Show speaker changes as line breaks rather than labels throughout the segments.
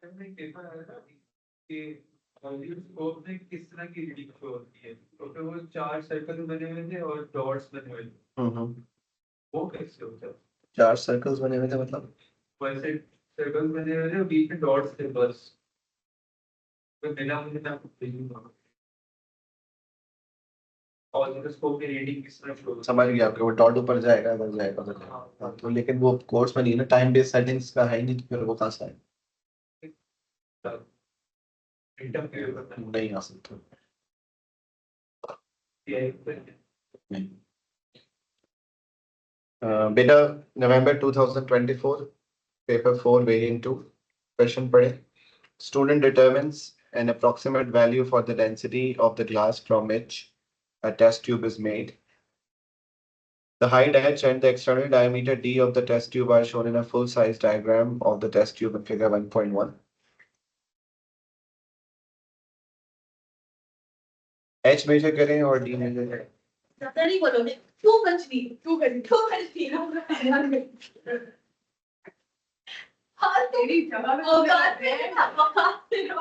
हमने देखा है ना कि स्कोप में किस तरह की रीडिंग शो होती है, तो फिर वो चार सर्कल बने हुए थे और डॉट्स बने हुए थे। वो कैसे होता है?
चार सर्कल्स बने हुए थे मतलब?
वैसे सर्कल बने हुए थे और बीच में डॉट्स थे बस। तो मिला मुझे ना कुछ और स्कोप की रीडिंग किस तरह शो
समझ गया आपके, वो डॉट ऊपर जाएगा इधर जाएगा उधर जाएगा। हाँ, तो लेकिन वो कोर्स में नहीं है ना, टाइम बेस्ड सेटिंग्स का है ही नहीं, तो फिर वो कहाँ से आएगा? नहीं आ सकता। नहीं। बेटा, नवंबर 2024 पेपर 4 वेरिएंट 2 क्वेश्चन पढ़े। Student determines an approximate value for the density of the glass from which a test tube is made. The height h and the external diameter d of the test tube are shown in a full-size diagram of the test tube in figure 1.1. h measure करें और d measure करें।
ज़्यादा नहीं बोलोगे, too much नहीं, too much नहीं। हाँ, तेरी जवाब औकात है ना, औकात से लो।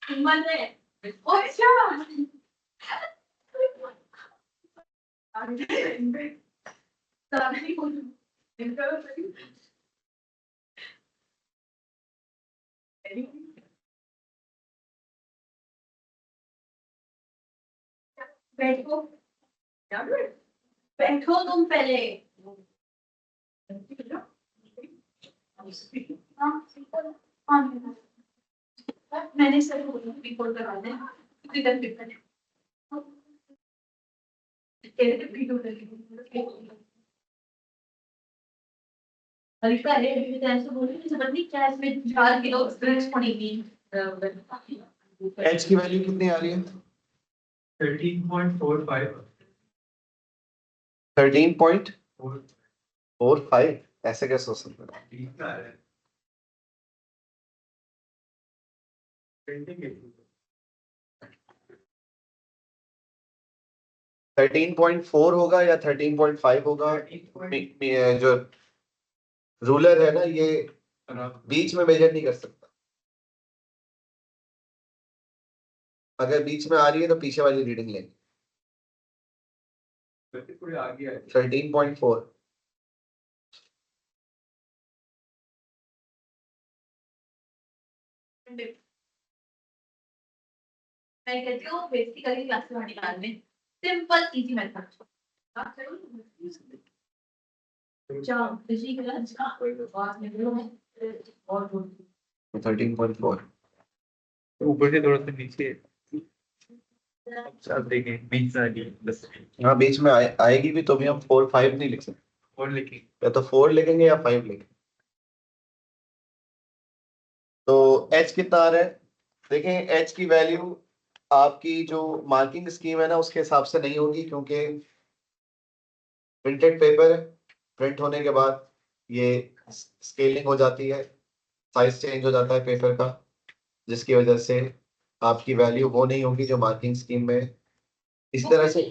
हिम्मत है। अच्छा। ज़्यादा नहीं बोलो। बैठो, बैठो तुम पहले। हाँ, हाँ, मैंने सर को रिपोर्ट करा दे, इधर पेपर तेरे वीडियो लगी। हल्का है, अभी तो ऐसे बोल रही है बंदी क्या इसमें 4 किलो स्ट्रेच पड़ेगी।
h की वैल्यू कितनी आ रही है?
13.45।
13.45? ऐसे कैसे हो सकता है? 13.4 होगा या 13.5 होगा? जो रूलर है ना, ये बीच में मेजर नहीं कर सकता। अगर बीच में आ रही है तो पीछे वाली रीडिंग लेंगे। 13.4।
मैं कहती हूँ बेसिकली क्लास में निकालने सिंपल इजी मेथड। जाओ बिजली के लंच का कोई बात नहीं और
13.4।
ऊपर से थोड़ा सा नीचे। अब देखें बीच में आ गई बस।
हाँ, बीच में आएगी भी तो भी हम 4 5 नहीं लिख सकते।
और लिखी
या तो 4 लिखेंगे या 5 लिखेंगे। तो h कितना आ रहा है? देखें, h की वैल्यू आपकी जो मार्किंग स्कीम है ना उसके हिसाब से नहीं होगी, क्योंकि प्रिंटेड पेपर है। प्रिंट होने के बाद ये स्केलिंग हो जाती है, साइज चेंज हो जाता है पेपर का, जिसकी वजह से आपकी वैल्यू वो नहीं होगी जो मार्किंग स्कीम में है। इस तरह से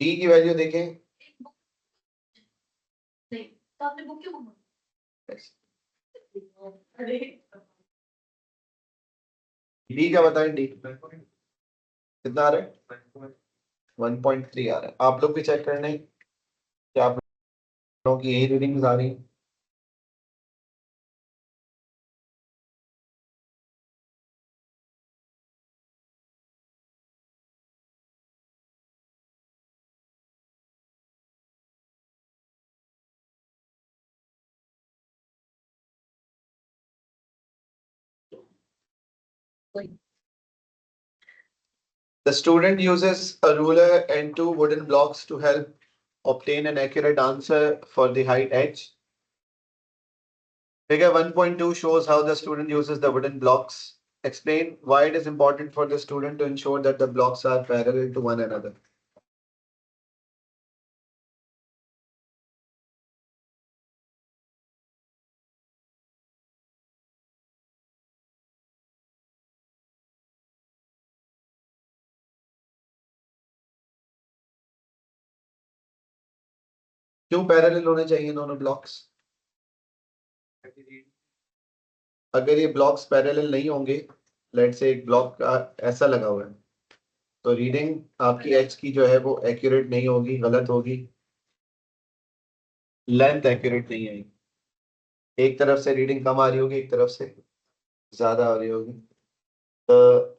डी की वैल्यू देखें।
नहीं तो आपने बुक क्यों अरे
डी का बताएं, डी कितना आ रहा है? 1.3 आ रहा है। आप लोग भी चेक कर लें कि आप लोगों की यही रीडिंग्स आ रही है। The student uses a ruler and 2 wooden blocks to help obtain an accurate answer for the height h. Figure 1.2 shows how the student uses the wooden blocks. Explain why it is important for the student to ensure that the blocks are parallel to one another. क्यों parallel होने चाहिए दोनों blocks? अगर ये blocks parallel नहीं होंगे, late से एक ब्लॉक का ऐसा लगा हुआ है, तो रीडिंग आपकी एच की जो है वो एक्यूरेट नहीं होगी, गलत होगी, लेंथ एक्यूरेट नहीं आएगी। एक तरफ से रीडिंग कम आ रही होगी, एक तरफ से ज्यादा आ रही होगी। तो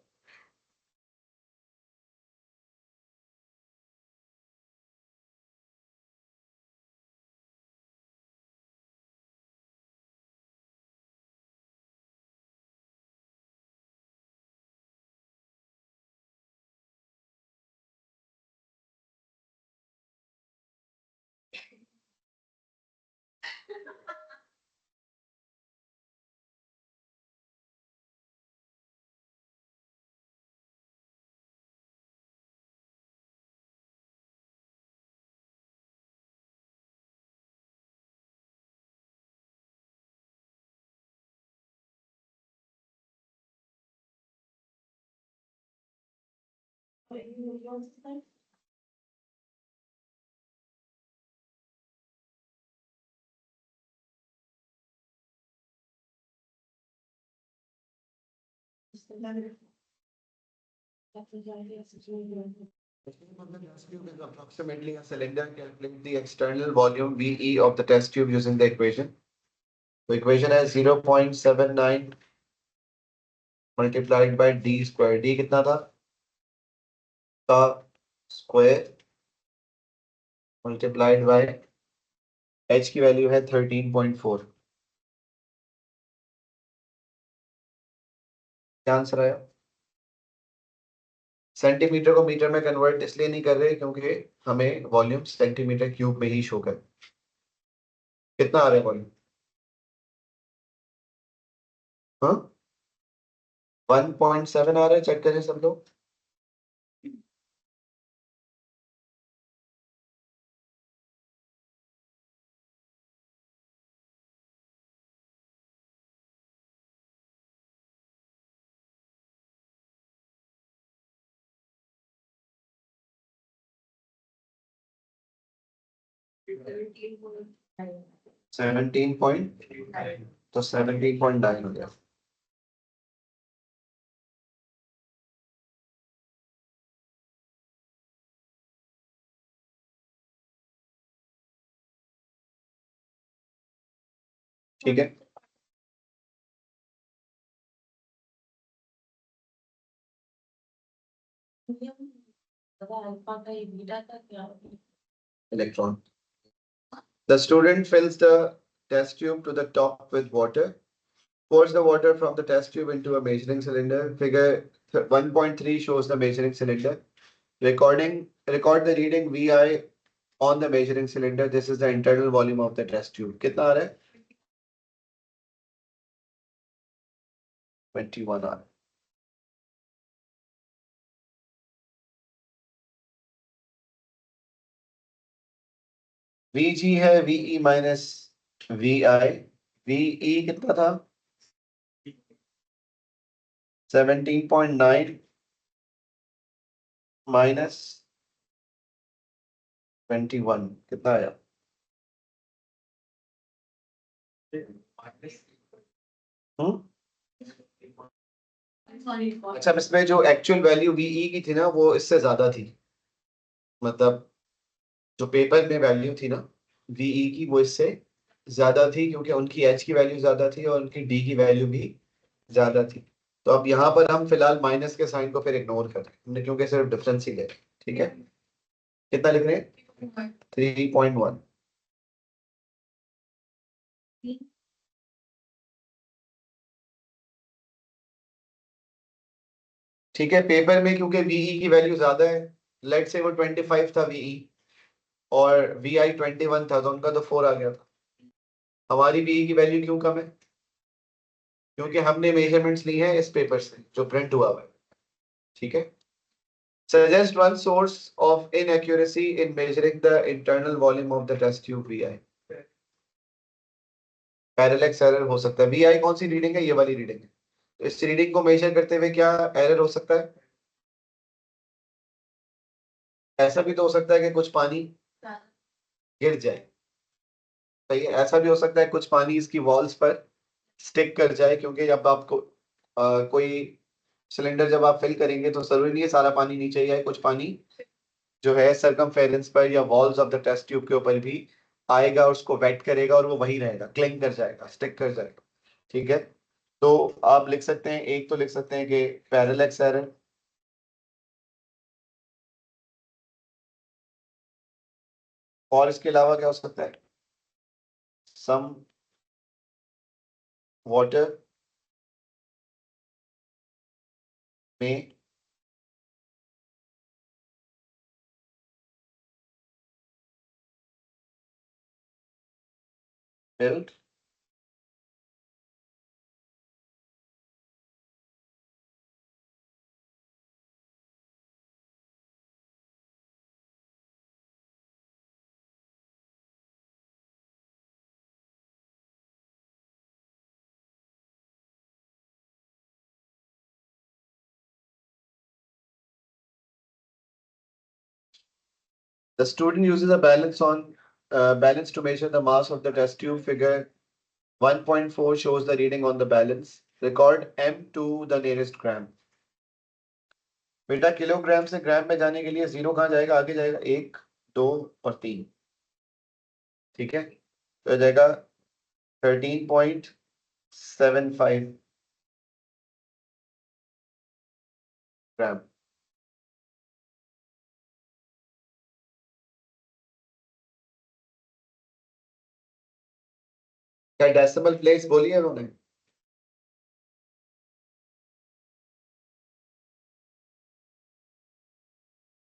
approximately a cylinder, calculate the external volume VE of the test tube using the equation. The equation है 0.79 multiplied by d square. D कितना था? का स्क्वायर multiplied by h की वैल्यू है 13.4. क्या आंसर आया? सेंटीमीटर को मीटर में कन्वर्ट इसलिए नहीं कर रहे क्योंकि हमें वॉल्यूम सेंटीमीटर क्यूब में ही शो कर। कितना आ रहा है वॉल्यूम? हाँ 1.7 आ रहा है, चेक करें सब लोग। सेवनटीन पॉइंट, तो 17.9 हो गया। ठीक है, electron. The student fills the test tube to the top with water. Pours the water from the test tube into a measuring cylinder. Figure 1.3 shows the measuring cylinder. Record the reading VI on the measuring cylinder. This is the internal volume of the test tube. कितना आ रहा है? 21 आ रहा है। VG है VE minus VI। VE कितना था? 17.9 minus 21 कितना आया? अच्छा, इसमें जो एक्चुअल वैल्यू VE की थी ना वो इससे ज्यादा थी, मतलब जो पेपर में वैल्यू थी ना VE की वो इससे ज्यादा थी क्योंकि उनकी H की वैल्यू ज्यादा थी और उनकी D की वैल्यू भी ज्यादा थी। तो अब यहाँ पर हम फिलहाल माइनस के साइन को फिर इग्नोर कर रहे हैं हमने क्योंकि सिर्फ डिफरेंस ही ले रहे हैं। ठीक है, कितना लिख रहे हैं? 3.1। ठीक है, पेपर में क्योंकि VE की वैल्यू ज्यादा है, लेट से वो 25 था VE और VI 21 था, तो उनका तो 4 आ गया था। हमारी VE की वैल्यू क्यों कम है? क्योंकि हमने मेजरमेंट्स ली हैं इस पेपर से जो प्रिंट हुआ हुआ है। ठीक है, suggest one source of inaccuracy in measuring the internal volume of the test tube VI. Parallax error हो सकता है। VI कौन सी रीडिंग है? ये वाली रीडिंग है। तो इस रीडिंग को मेजर करते हुए क्या एरर हो सकता है? ऐसा भी तो हो सकता है कि कुछ पानी गिर जाए, सही है। ऐसा भी हो सकता है कुछ पानी इसकी वॉल्स पर स्टिक कर जाए, क्योंकि जब आपको कोई सिलेंडर जब आप फिल करेंगे तो जरूरी नहीं है सारा पानी नीचे ही आए, कुछ पानी जो है सरकमफेरेंस पर या walls of the test tube के ऊपर भी आएगा, उसको वेट करेगा और वो वही रहेगा, क्लिंग कर जाएगा, स्टिक कर जाएगा। ठीक है, तो आप लिख सकते हैं, एक तो लिख सकते हैं कि पैरेलैक्स एरर, और इसके अलावा क्या हो सकता है, सम वाटर में milk The student uses a balance to measure the mass of the test tube. Figure 1.4 shows the reading on the balance. Record M to the nearest gram. बेटा kilogram से ग्राम में जाने के लिए जीरो कहाँ जाएगा, आगे जाएगा 1, 2 और 3। ठीक है, तो जाएगा 13.75 ग्राम। क्या डेसिमल प्लेस बोली है उन्होंने?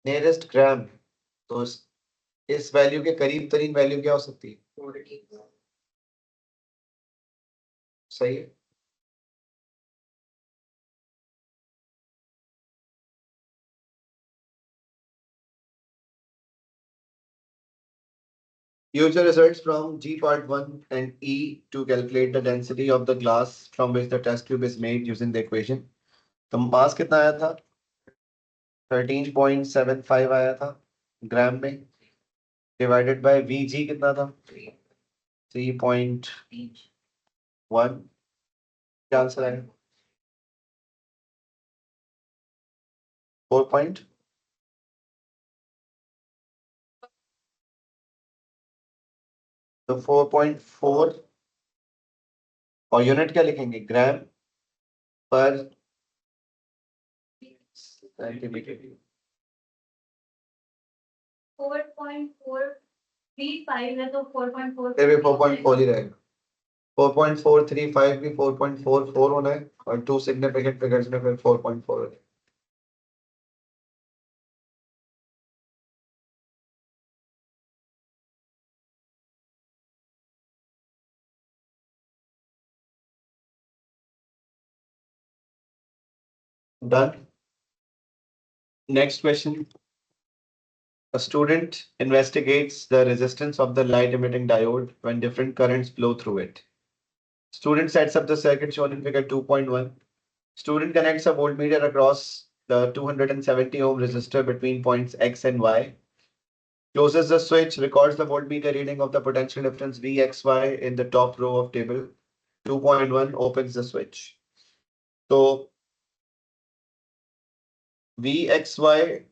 नियरेस्ट ग्राम, तो इस वैल्यू के करीब तरीन वैल्यू क्या हो सकती है? सही है। Use the results from G part 1 and E to calculate the density of the glass from which the test tube is made using the equation. तो मास कितना आया था? 13.75 आया था ग्राम में, डिवाइडेड बाय VG कितना था? 3.1। क्या आंसर आएगा? 4 पॉइंट, तो 4.4, और यूनिट क्या लिखेंगे? ग्राम पर सेंटीमीटर।
4.435 है तो 4.4
फिर भी 4.4 ही रहेगा। 4.435 भी 4.44 होना है, और टू सिग्निफिकेंट फिगर्स में फिर 4.4 होना है। Done. Next question. A student investigates the resistance of the light emitting diode when different currents flow through it. Student sets up the circuit shown in figure 2.1. Student connects a voltmeter across the 270 ohm resistor between points X and Y. Closes the switch, records the voltmeter reading of the potential difference VXY in the top row of table. 2.1, opens the switch. So VXY,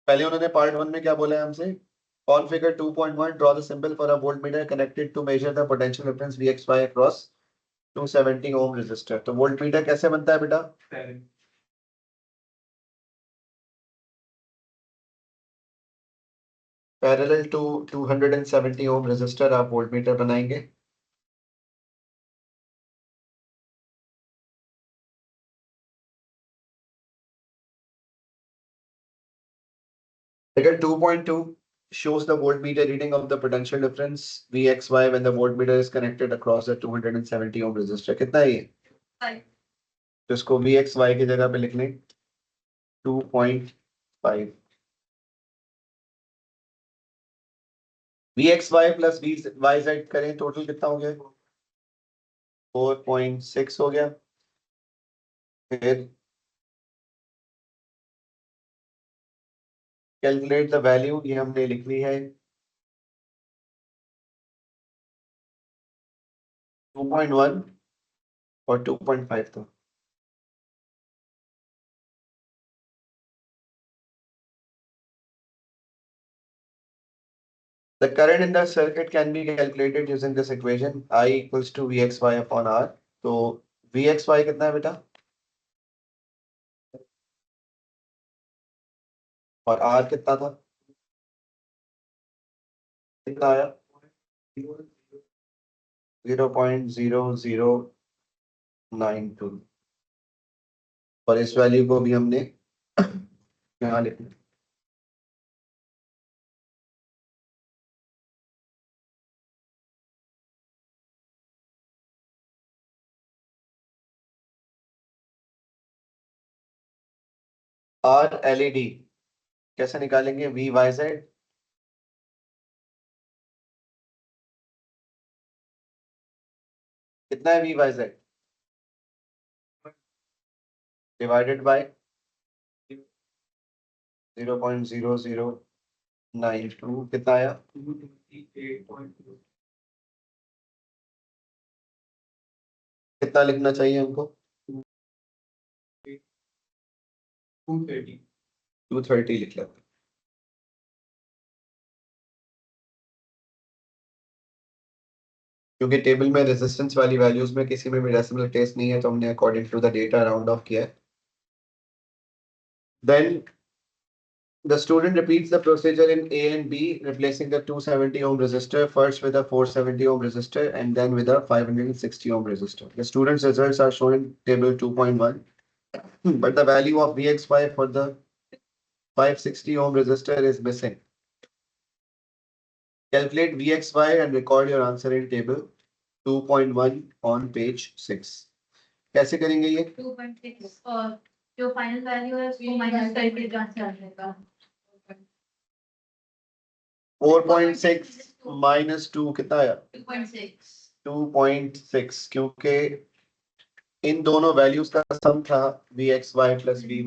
पहले उन्होंने part 1 में क्या बोला है हमसे? On figure 2.1, draw the symbol for a voltmeter connected to measure the potential difference VXY across 270 ohm resistor. तो voltmeter कैसे बनता है बेटा? Parallel to 270 ohm resistor आप voltmeter बनाएंगे। Figure 2.2 shows the voltmeter reading of the potential difference VXY when the voltmeter is connected across the 270 ohm resistor. कितना है ये?
5.
तो इसको VXY की जगह पे लिख लें 2.5। VXY प्लस VYZ करें, टोटल कितना हो गया? 4.6 हो गया। फिर कैलकुलेट द वैल्यू, ये हमने लिख ली है 2.1 और 2.5 था. The current in the circuit can be calculated using this equation. I equals to Vxy upon R. तो Vxy कितना है बेटा? और R कितना था? कितना आया? 0.0092. और इस वैल्यू को भी हमने यहाँ लिखना. R LED कैसे निकालेंगे? VYZ कितना है? VYZ डिवाइडेड बाय 0.0092 कितना आया?
228.2.
कितना लिखना चाहिए हमको?
230.
230 लिख लेते हैं. क्योंकि टेबल में रेजिस्टेंस वाली वैल्यूज में किसी में भी डेसिमल प्लेस नहीं है तो हमने according to the data round off किया है. Then the student repeats the procedure in A and B, replacing the 270 ohm resistor first with a 470 ohm resistor and then with a 560 ohm resistor. The student's results are shown in table 2.1, but the value of Vxy for the 560 ohm resistor is missing. Calculate Vxy and record your answer in table 2.1 on page 6. कैसे करेंगे ये?
2.6 और जो final value है उसको minus करके जांच करने का.
4.6 minus 2 कितना आया?
2.6.
2.6 क्योंकि इन दोनों वैल्यूज का सम था Vxy plus Vy.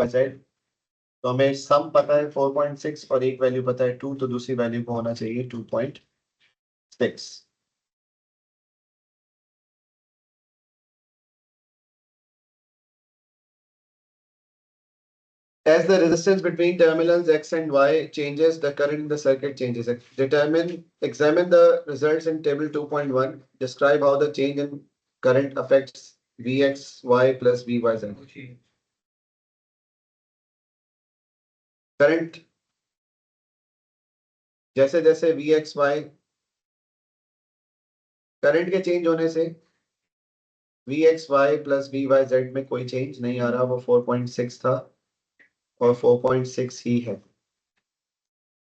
तो हमें सम पता है 4.6 और एक वैल्यू पता है 2, तो दूसरी वैल्यू को होना चाहिए 2.6. As the resistance between terminals X and Y changes, the current in the circuit changes. Examine the results in table 2.1. Describe how the change in current affects Vxy plus Vyz.
No change.
Current जैसे जैसे Vxy current के change होने से Vxy plus Vyz में कोई change नहीं आ रहा. वो 4.6 था और 4.6 ही है.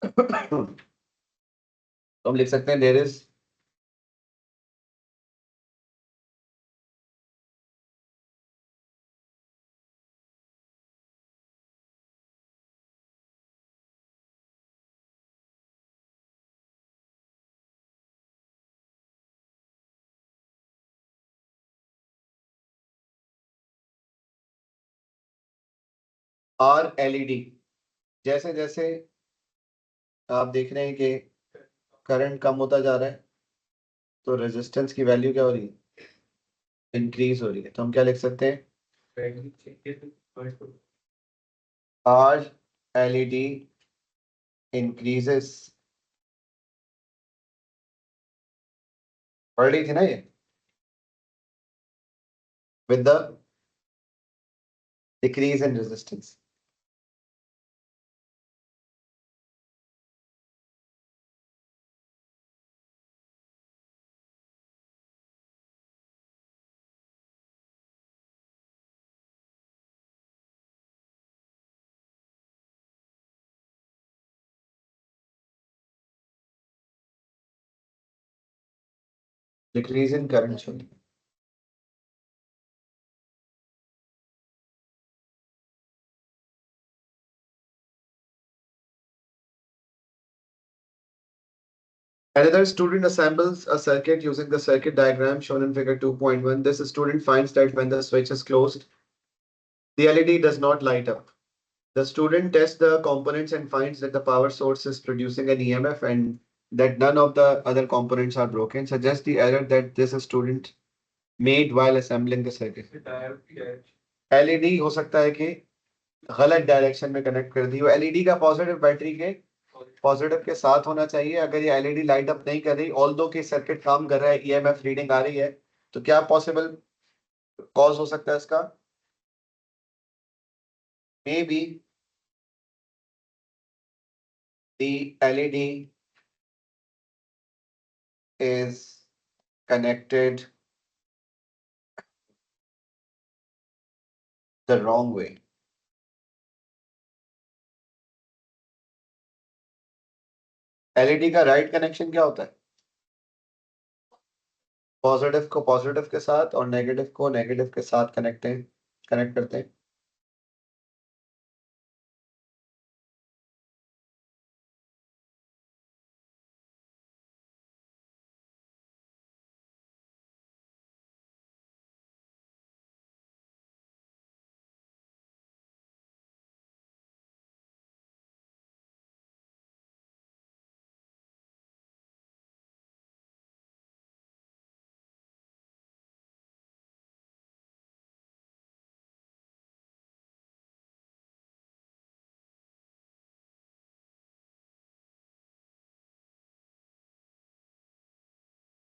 तो हम लिख सकते हैं देयर इज R LED. जैसे जैसे आप देख रहे हैं कि करंट कम होता जा रहा है तो रेजिस्टेंस की वैल्यू क्या हो रही है? इंक्रीज हो रही है. तो हम क्या लिख सकते हैं?
Value changes.
R LED increases. पढ़ रही थी ना ये? With the decrease in resistance. Decrease in current. Sorry. Another student assembles a circuit using the circuit diagram shown in figure 2.1. This student finds that when the switch is closed, the LED does not light up. The student tests the components and finds that the power source is producing an EMF and that none of the other components are broken. Suggest the error that this student made while assembling the circuit.
Diode है।
LED हो सकता है कि गलत direction में connect कर दी हो। LED का पॉजिटिव बैटरी के पॉजिटिव के साथ होना चाहिए। अगर ये एलईडी लाइट अप नहीं कर रही, ऑल्दो कि सर्किट काम कर रहा है, ईएमएफ रीडिंग आ रही है, तो क्या पॉसिबल कॉज हो सकता है इसका? May be the LED is connected the wrong way. LED का राइट कनेक्शन क्या होता है? पॉजिटिव को पॉजिटिव के साथ और नेगेटिव को नेगेटिव के साथ कनेक्ट करते हैं।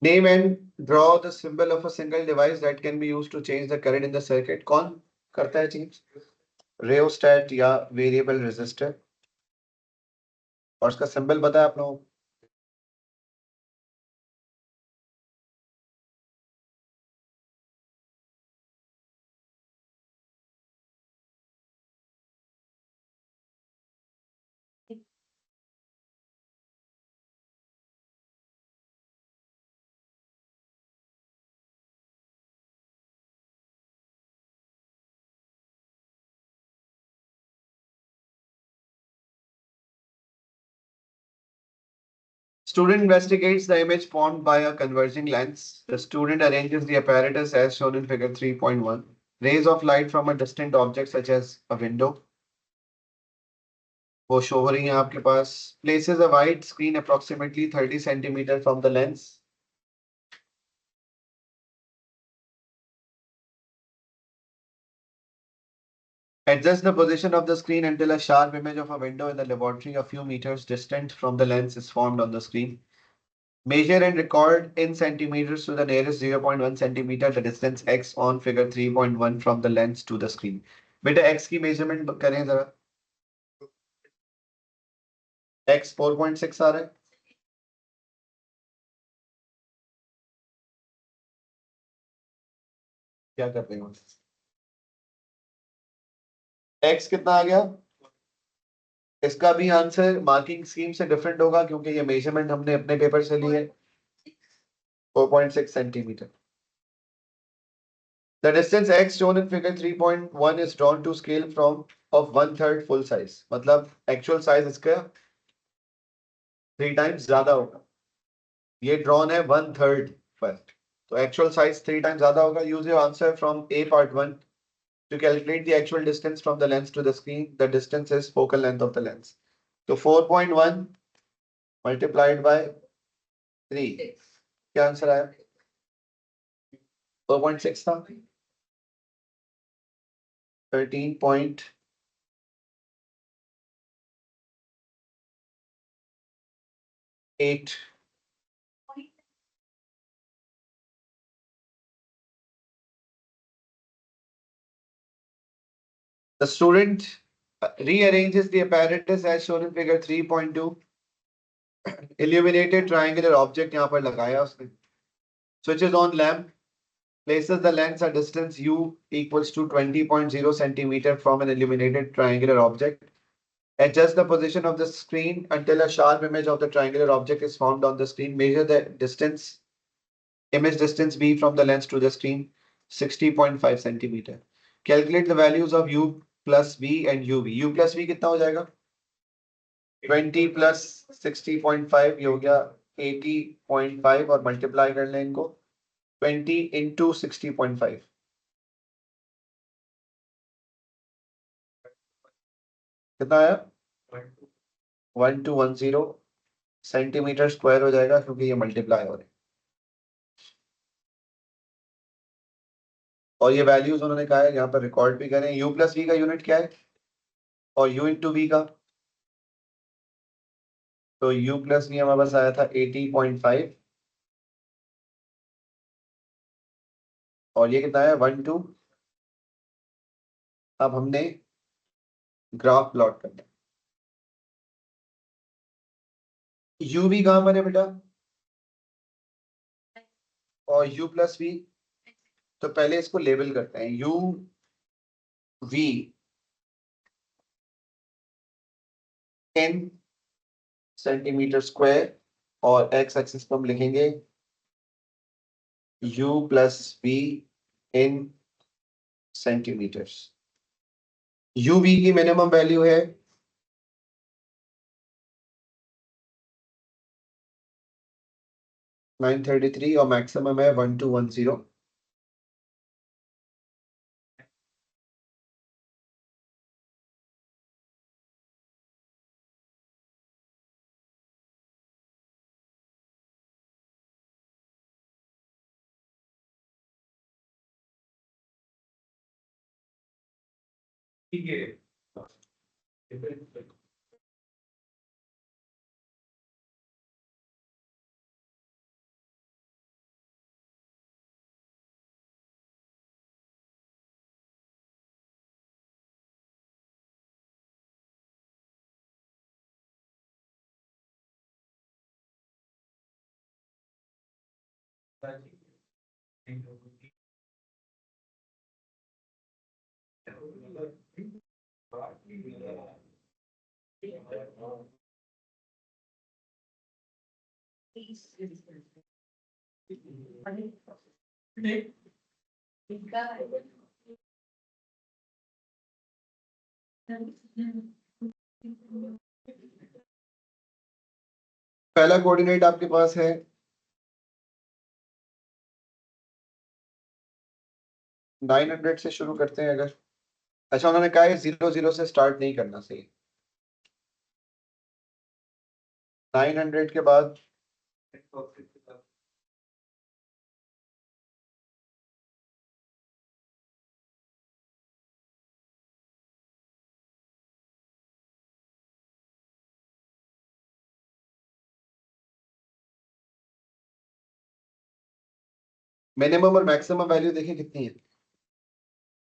Name and draw the symbol of a single device that can be used to change the current in the circuit. कौन करता है चेंज? Rheostat या वेरिएबल रेजिस्टर। और उसका सिंबल पता है आप लोगों को? Student investigates the image formed by a converging lens. The student arranges the apparatus as shown in figure 3.1. Rays of light from a distant object such as a window वो show हो रही है आपके पास। Places a wide screen approximately 30 centimeter from the lens. Adjust the position of the screen until a sharp image of a window in the laboratory a few meters distant from the lens is formed on the screen. Measure and record in centimeters to the nearest 0.1 centimeter the distance x on figure 3.1 from the lens to the screen. बेटा x की measurement करें जरा। x 4.6 आ रहा है। क्या कर रहे हो? x कितना आ गया? इसका भी आंसर मार्किंग स्कीम से डिफरेंट होगा क्योंकि ये मेजरमेंट हमने अपने पेपर से ली है। 4.6 centimeter. The distance x shown in figure 3.1 is drawn to scale from of 1/3 full size. मतलब actual size इसका 3 times ज्यादा होगा। ये drawn है 1/3 पर, तो actual size 3 times ज्यादा होगा। Use your answer from A part 1 to calculate the actual distance from the lens to the screen. The distance is focal length of the lens. So 4.1 multiplied by 3. क्या answer आया? 4.6 था। 13.8. The student rearranges the apparatus as shown in figure 3.2. Illuminated triangular object यहाँ पर लगाया उसने। Switches on lamp. Places the lens at distance u equals to 20.0 centimeter from an illuminated triangular object. Adjust the position of the screen until a sharp image of the triangular object is formed on the screen. Measure the distance, image distance b from the lens to the screen, 60.5 centimeter. Calculate the values of u plus v and uv. u plus v कितना हो जाएगा? 20 plus 60.5 ये हो गया 80.5 और multiply कर लें इनको 20 into 60.5 कितना आया? 1210 सेंटीमीटर स्क्वायर हो जाएगा क्योंकि ये मल्टीप्लाई हो रहे हैं। और ये वैल्यूज उन्होंने कहा है यहाँ पर रिकॉर्ड भी करें। u प्लस वी का यूनिट क्या है और u इंटू वी का, तो u प्लस वी हमारे पास आया था 80.5 और ये कितना है 1 2। अब हमने ग्राफ प्लॉट करना है। u भी कहां पर है बेटा और u प्लस वी, तो पहले इसको लेबल करते हैं u v in centimetre square और x एक्सिस पर हम लिखेंगे u plus v in centimetres. u v की मिनिमम वैल्यू है 933 और मैक्सिमम है 1210।
ठीक है।
पहला कोऑर्डिनेट आपके पास है 900 से शुरू करते हैं अगर। अच्छा उन्होंने कहा है 00 से स्टार्ट नहीं करना सही। 900 के बाद मिनिमम और मैक्सिमम वैल्यू देखिए कितनी है।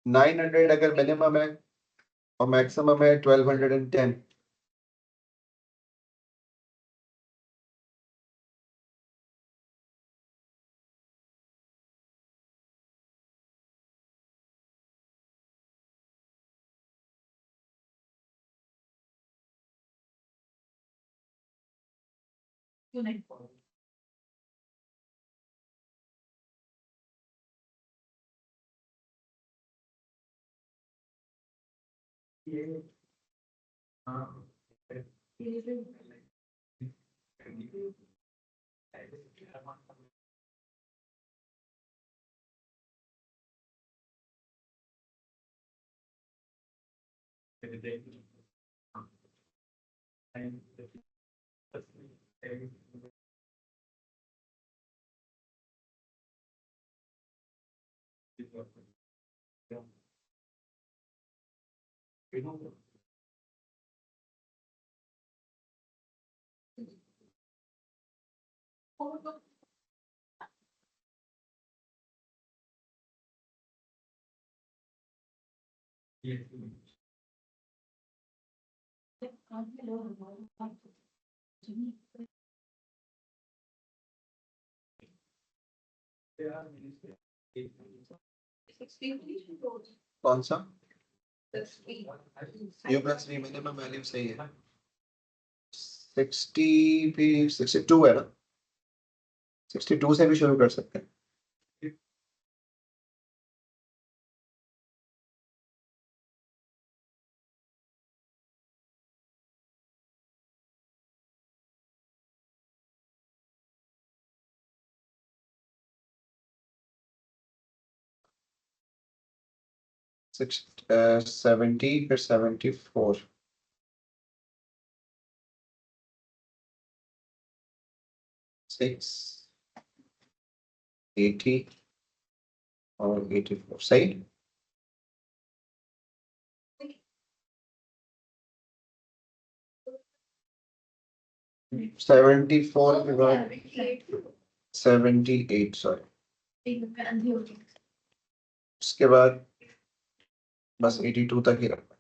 900 अगर मिनिमम है और मैक्सिमम है 1210। कौन सा u plus v minimum value सही है। 60 भी 62 है ना, 62 से भी शुरू कर सकते हैं। सिक्स 70 फिर 74 6 80 और 84 सही। सेवेंटी फोर के बाद 78 सॉरी, उसके बाद बस 82 तक ही रखना।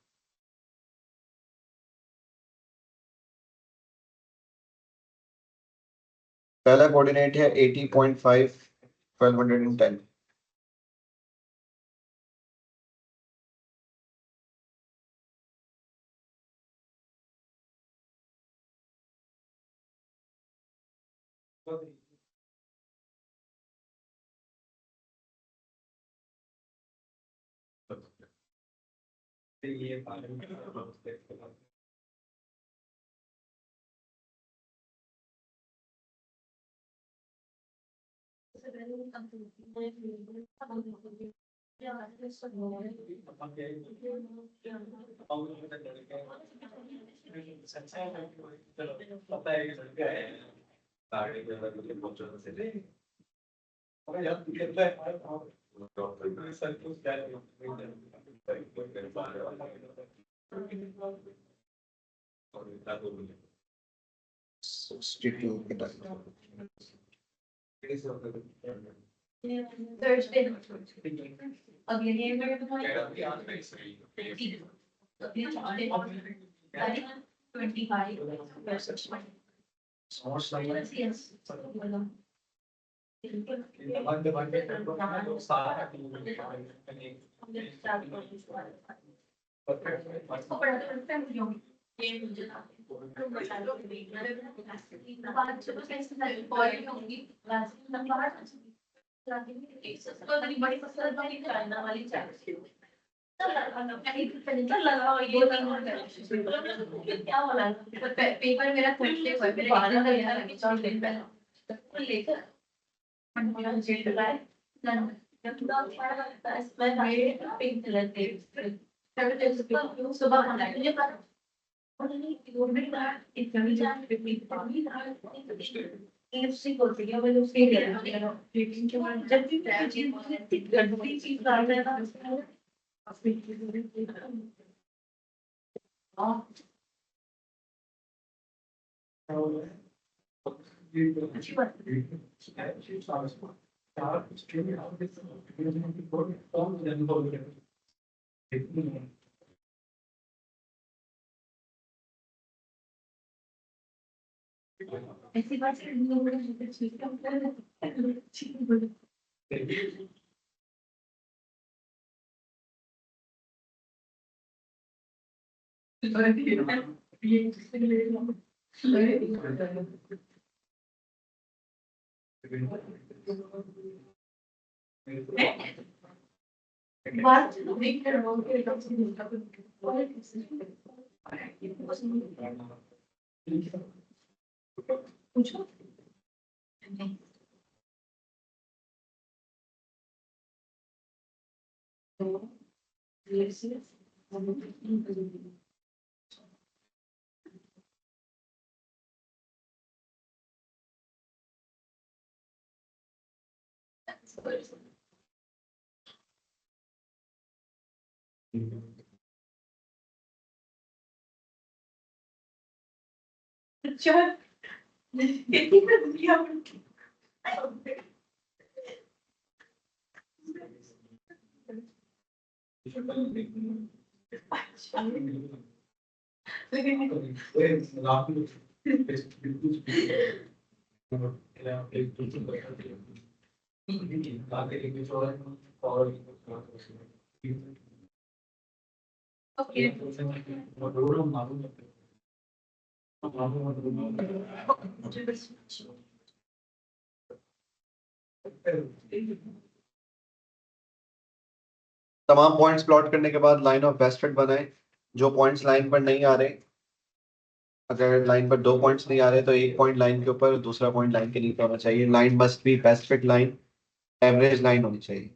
पहला कोऑर्डिनेट है 80.5 1210।
ये पता है कि लड़का है गाड़ी के अंदर मुझे पहुंचा से ले अबे यार तू कहता है सर कुछ क्या
Thursday. अभी ये मेरे को 25 versus 20. Yes. बड़ी फसल वाली चाइना वाली चाहिए क्या बोला पेपर मेरा थर्सडे को है मेरे एग्जाम का यार अभी 4 दिन पहले लेकर पिंक कलर के सुबह होना है मुझे पता NFC बोलती है वो उसके लिए जब भी चीज गड़बड़ी चीज डाल रहे ना अच्छी बात ऐसी बात बात नहीं कर रहा हूँ पूछो नहीं तो ये सिर्फ अच्छा कितनी दुनिया ओके
तमाम पॉइंट्स प्लॉट करने के बाद लाइन ऑफ बेस्ट फिट बनाए। जो पॉइंट्स लाइन पर नहीं आ रहे, अगर लाइन पर 2 पॉइंट्स नहीं आ रहे तो एक पॉइंट लाइन के ऊपर, दूसरा पॉइंट लाइन के नीचे होना चाहिए। Line must be best fit line, average line होनी चाहिए।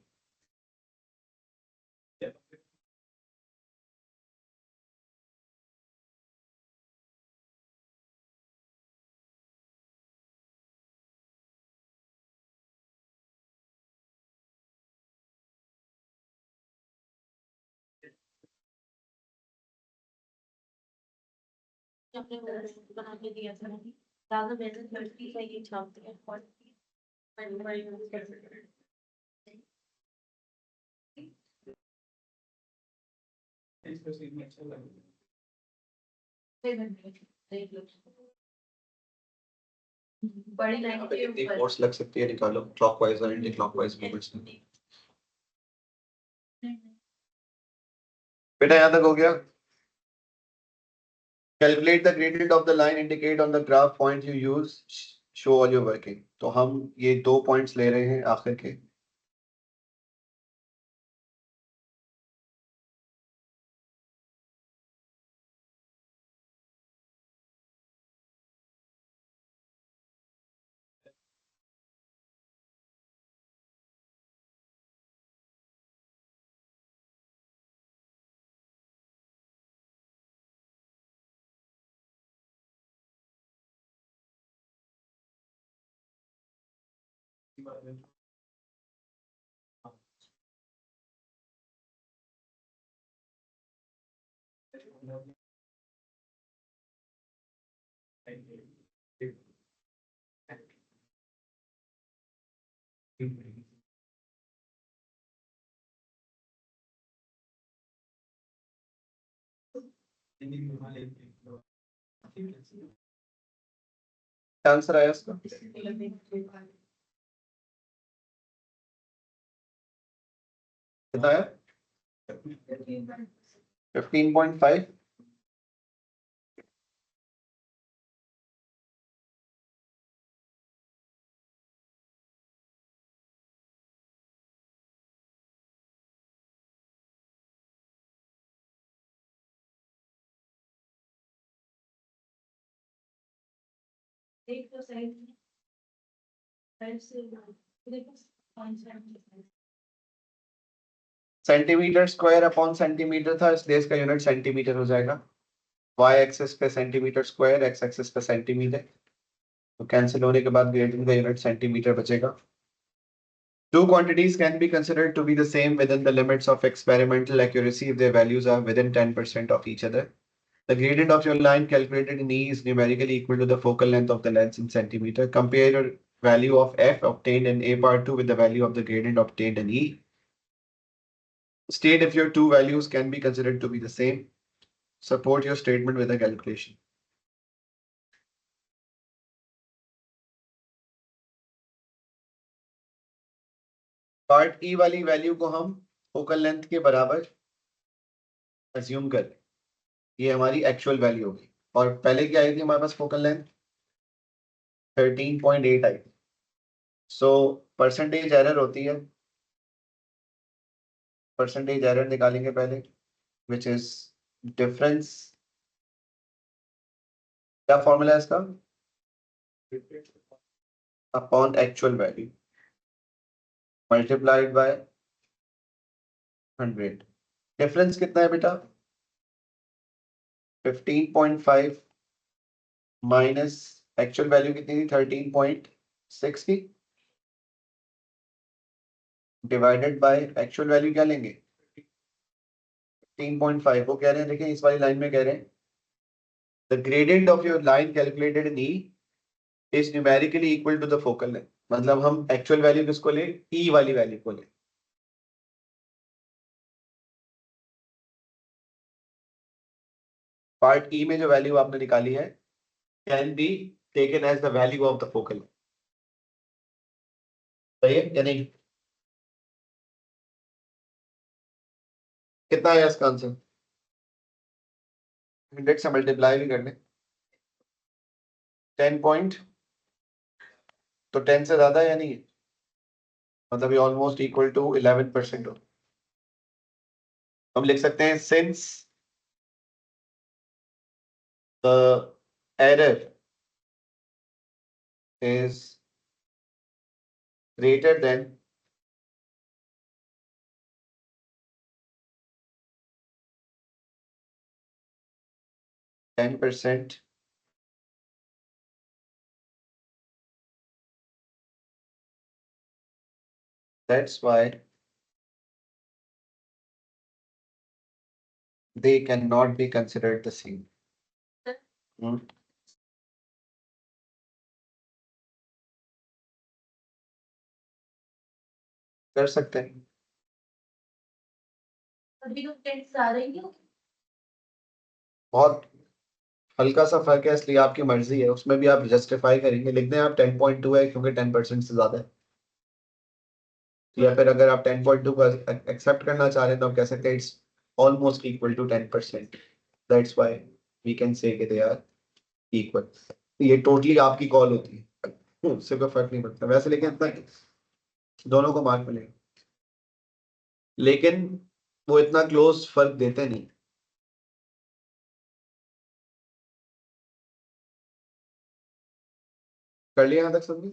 अपने बना के दिया था ज्यादा मेहनत करती है ये छापते हैं और
इसका सीन अच्छा लगा।
बड़ी लाइन
यहाँ पे
के
कितनी
ऊपर
फोर्स लग सकती है निकालो, क्लॉकवाइज और एंटी क्लॉकवाइज मूवमेंट्स में। बेटा यहाँ तक हो गया। Calculate the gradient of the line indicate on the graph point you use, show all your working। तो हम ये 2 पॉइंट्स ले रहे हैं आखिर के। आंसर आया इसका? कितना है? 15.5।
देख तो सही से देखो
सेंटीमीटर स्क्वायर अपॉन सेंटीमीटर था, इसलिए इसका यूनिट सेंटीमीटर हो जाएगा। y एक्सिस पे सेंटीमीटर स्क्वायर, x एक्सिस पे सेंटीमीटर, तो कैंसिल होने के बाद ग्रेडियंट का यूनिट सेंटीमीटर बचेगा। Two quantities can be considered to be the same within the limits of experimental accuracy if their values are within 10% of each other. The gradient of your line calculated in E is numerically equal to the focal length of the lens in centimeter. Compare your value of f obtained in A part 2 with the value of the gradient obtained in E. State if your two values can be considered to be the same. Support your statement with a calculation. Part E वाली value को हम focal length के बराबर assume कर, ये हमारी actual value होगी। और पहले क्या आई थी हमारे पास फोकल लेंथ? 13.8 आई थी। सो परसेंटेज एरर होती है, परसेंटेज एरर निकालेंगे पहले, विच इज डिफरेंस। क्या फॉर्मूला है इसका? Upon actual value multiplied by 100। Difference कितना है बेटा? 15.5 माइनस एक्चुअल वैल्यू कितनी थी? 13.6 की, डिवाइडेड बाय एक्चुअल वैल्यू क्या लेंगे? 15.5। वो कह रहे हैं, देखिए इस वाली लाइन में कह रहे हैं the gradient of your line calculated in e is numerically equal to the focal length. मतलब हम एक्चुअल वैल्यू किसको ले? ई वाली वैल्यू को ले। पार्ट ई में जो वैल्यू आपने निकाली है can be taken as the value of the focal. सही है या नहीं? कितना है इसका आंसर? 100 से मल्टीप्लाई भी करने 10 पॉइंट, तो 10 से ज्यादा या नहीं है? मतलब ये ऑलमोस्ट इक्वल टू 11% हो। हम लिख सकते हैं since the error is greater than 10%, that's why they cannot be considered the same. कर सकते हैं।
अभी तो टेंस आ रही है।
बहुत हल्का सा फर्क है, इसलिए आपकी मर्जी है, उसमें भी आप जस्टिफाई करेंगे, लिख दें आप 10.2 है क्योंकि 10% से ज्यादा है, या फिर अगर आप 10.2 को एक्सेप्ट करना चाह रहे हैं तो आप कह सकते हैं it's almost equal to 10%, that's why we can say they are equal. ये टोटली आपकी कॉल होती है, उससे कोई फर्क नहीं पड़ता वैसे, लेकिन इतना दोनों को मार्क मिलेगा, लेकिन वो इतना क्लोज फर्क देते नहीं। कर लिया यहाँ तक सबने?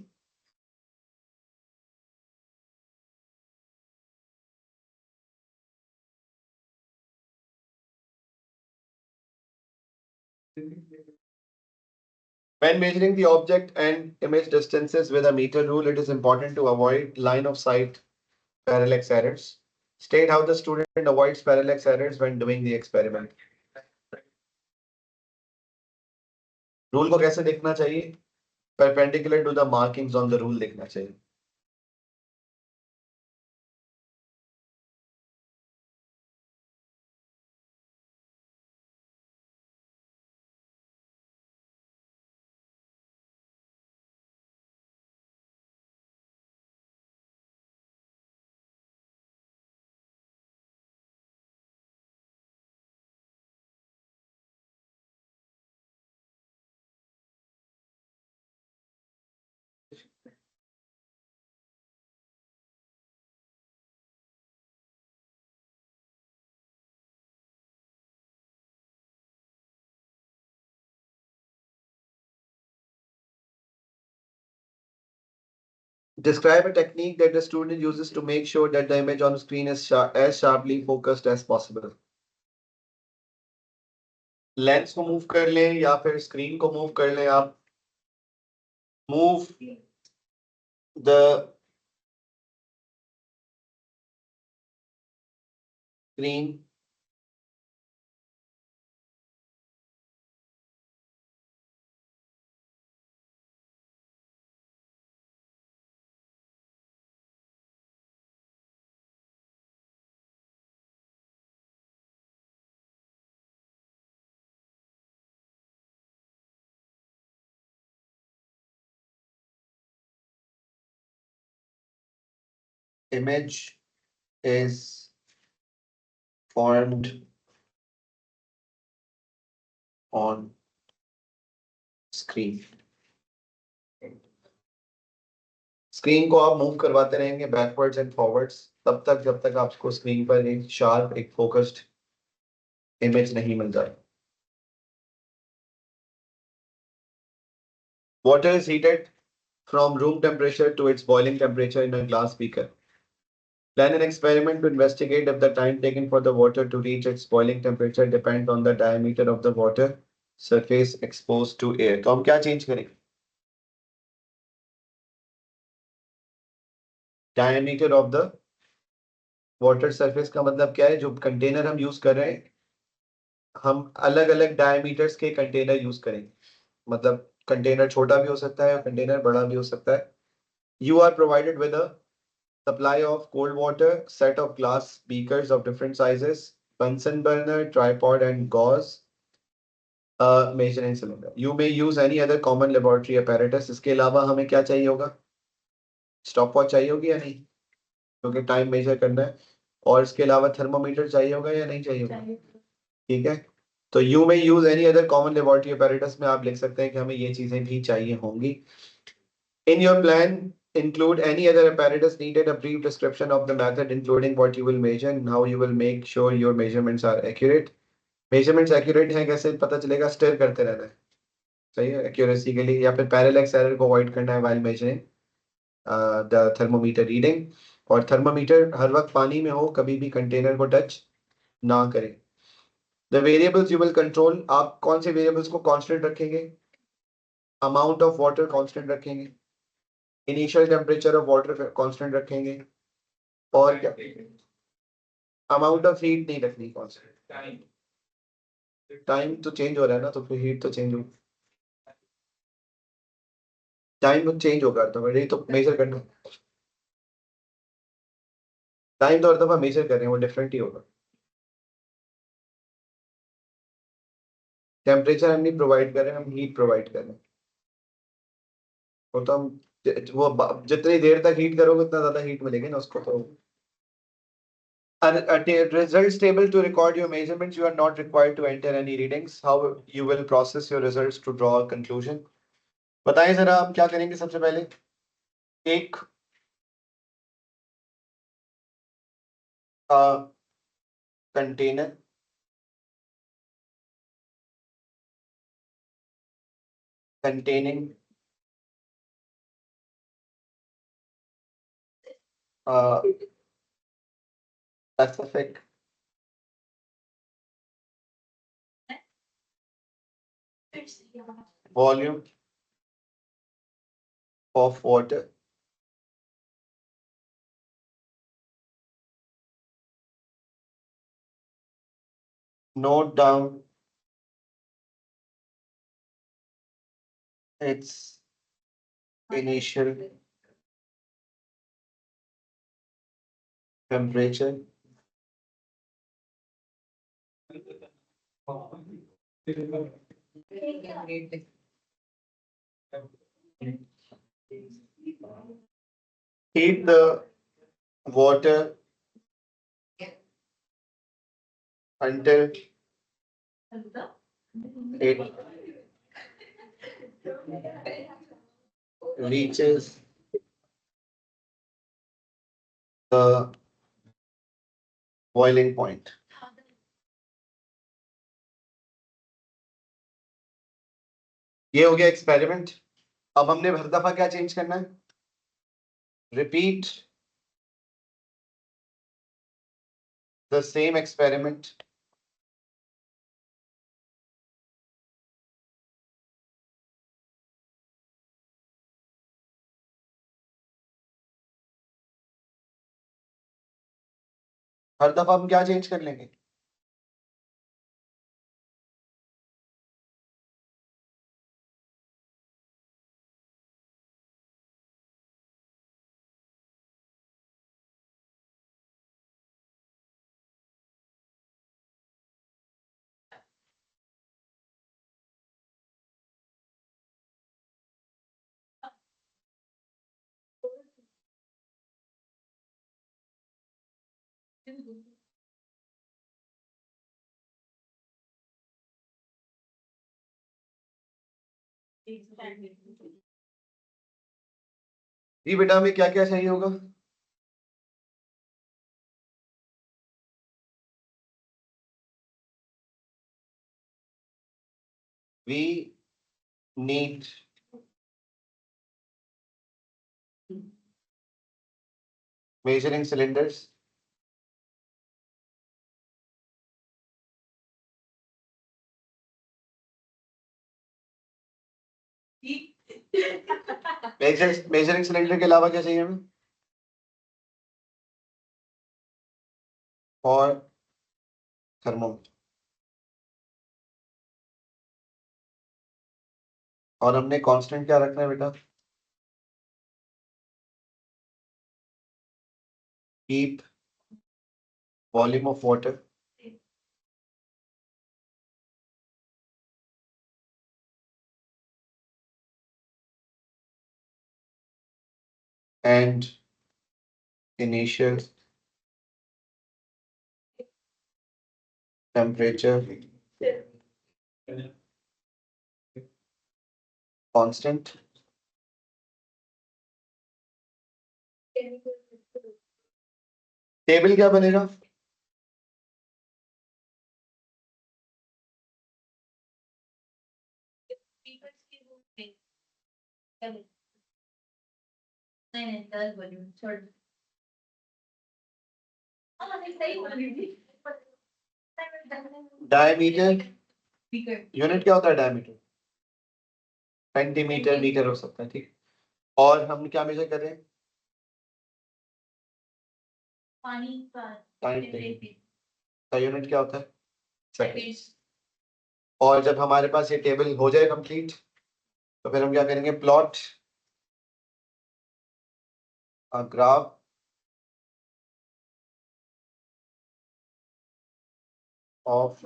When measuring the object and image distances with a meter rule, it is important to avoid line of sight parallax errors. State how the student avoids parallax errors when doing the experiment. Rule को कैसे देखना चाहिए? Perpendicular to the markings on the rule देखना चाहिए। Describe a technique that the student uses to make sure that the image on the screen is as sharply focused as possible. Lens को move कर लें या फिर screen को move कर लें आप, move the screen image is formed on screen. Screen को आप मूव करवाते रहेंगे बैकवर्ड्स एंड फॉरवर्ड्स तब तक जब तक आपको स्क्रीन पर एक शार्प एक फोकस्ड इमेज नहीं मिल जाए। Water is heated from room temperature to its boiling temperature in a glass beaker. Plan an experiment to investigate if the time taken for the water to reach its boiling temperature depends on the diameter of the water surface exposed to air. तो हम क्या change करेंगे? Diameter of the water surface का मतलब क्या है? जो container हम यूज कर रहे हैं, हम अलग अलग डायमीटर्स के कंटेनर यूज करेंगे, मतलब कंटेनर छोटा भी हो सकता है और कंटेनर बड़ा भी हो सकता है। You are provided with a supply of cold water, set of glass beakers of different sizes, Bunsen burner, tripod, and gauze measuring cylinder. You may use any other common laboratory apparatus. इसके अलावा हमें क्या चाहिए होगा? Stop watch चाहिए होगी या नहीं, क्योंकि टाइम मेजर करना है, और इसके अलावा थर्मोमीटर चाहिए होगा या नहीं चाहिए होगा? ठीक है, तो यू में use any other common laboratory apparatus में आप लिख सकते हैं कि हमें ये चीजें भी चाहिए होंगी। In your plan include any other apparatus needed, a brief description of the method including what you will measure and how you will make sure your measurements are accurate. Measurements accurate हैं कैसे पता चलेगा? Stair करते रहना है, सही है, accuracy के लिए, या फिर पैरेलैक्स एरर को अवॉइड करना है while measuring the thermometer reading। और थर्मोमीटर हर वक्त पानी में हो, कभी भी कंटेनर को टच ना करें। The variables you will control, आप कौन से वेरिएबल्स को कांस्टेंट रखेंगे? अमाउंट ऑफ वाटर कांस्टेंट रखेंगे, initial temperature of water constant रखेंगे, और क्या? अमाउंट ऑफ हीट नहीं रखनी कांस्टेंट, टाइम तो चेंज हो रहा है ना, तो फिर हीट तो चेंज हो, टाइम तो चेंज होगा तो यही तो मेजर करना, टाइम तो हर दफा मेजर कर रहे हैं, वो डिफरेंट ही होगा। टेम्परेचर हम नहीं प्रोवाइड कर रहे हैं, हम हीट प्रोवाइड कर रहे हैं। वो तो हम जितनी देर तक हीट करोगे उतना ज्यादा हीट मिलेगी ना उसको तो। A results table to record your measurements. You are not required to enter any readings. How you will process your results to draw a conclusion. बताएं जरा हम क्या करेंगे सबसे पहले। एक container containing specific volume of water note down its initial temperature heat the water until it reaches the boiling point. ये हो गया एक्सपेरिमेंट। अब हमने हर दफा क्या चेंज करना है, रिपीट द सेम एक्सपेरिमेंट हर दफा हम क्या चेंज कर लेंगे, ये बेटा हमें क्या क्या चाहिए होगा, we need measuring cylinders measuring cylinder के अलावा क्या चाहिए हमें, और थर्मोमीटर, और हमने कांस्टेंट क्या रखना है बेटा, keep volume of water and initial temperature constant. Table क्या बनेगा,
नहीं गलत बोली छोड़। हाँ नहीं सही बोली।
डायमीटर, यूनिट क्या होता है डायमीटर, सेंटीमीटर मीटर हो सकता है, ठीक। और हम क्या मेजर कर रहे हैं,
पानी का
टाइम का यूनिट क्या होता है, सेकंड। और जब हमारे पास ये टेबल हो जाए कंप्लीट तो फिर हम क्या करेंगे, प्लॉट अ ग्राफ ऑफ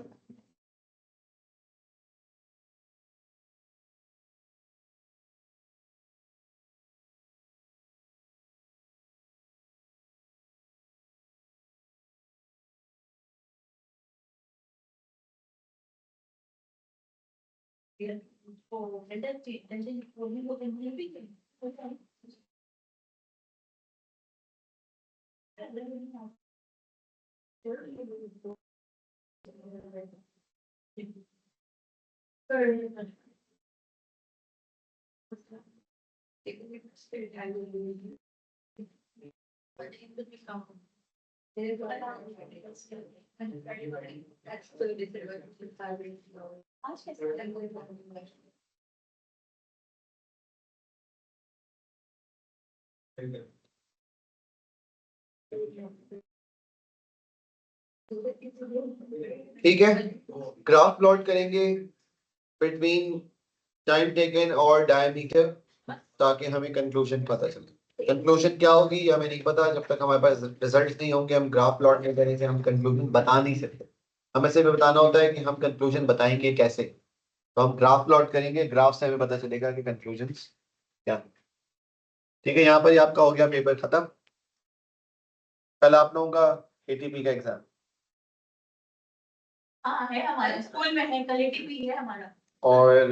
तो ऐसे बोलने को भी
ठीक है, ग्राफ प्लॉट करेंगे बिटवीन टाइम टेकन और डायमीटर ताकि हमें कंक्लूजन पता चले। कंक्लूजन क्या होगी ये हमें नहीं पता, जब तक हमारे पास रिजल्ट नहीं होंगे हम ग्राफ प्लॉट नहीं करेंगे, हम कंक्लूजन बता नहीं सकते। हमें सिर्फ बताना होता है कि हम कंक्लूजन बताएंगे कैसे। तो हम ग्राफ प्लॉट करेंगे, ग्राफ से हमें पता चलेगा कि कंक्लूजन क्या है। ठीक है, यहाँ पर ही आपका हो गया पेपर खत्म। कल आप लोगों का एटीपी का एग्जाम
हाँ है, हमारे स्कूल में है, कलेक्टिव भी है हमारा।
और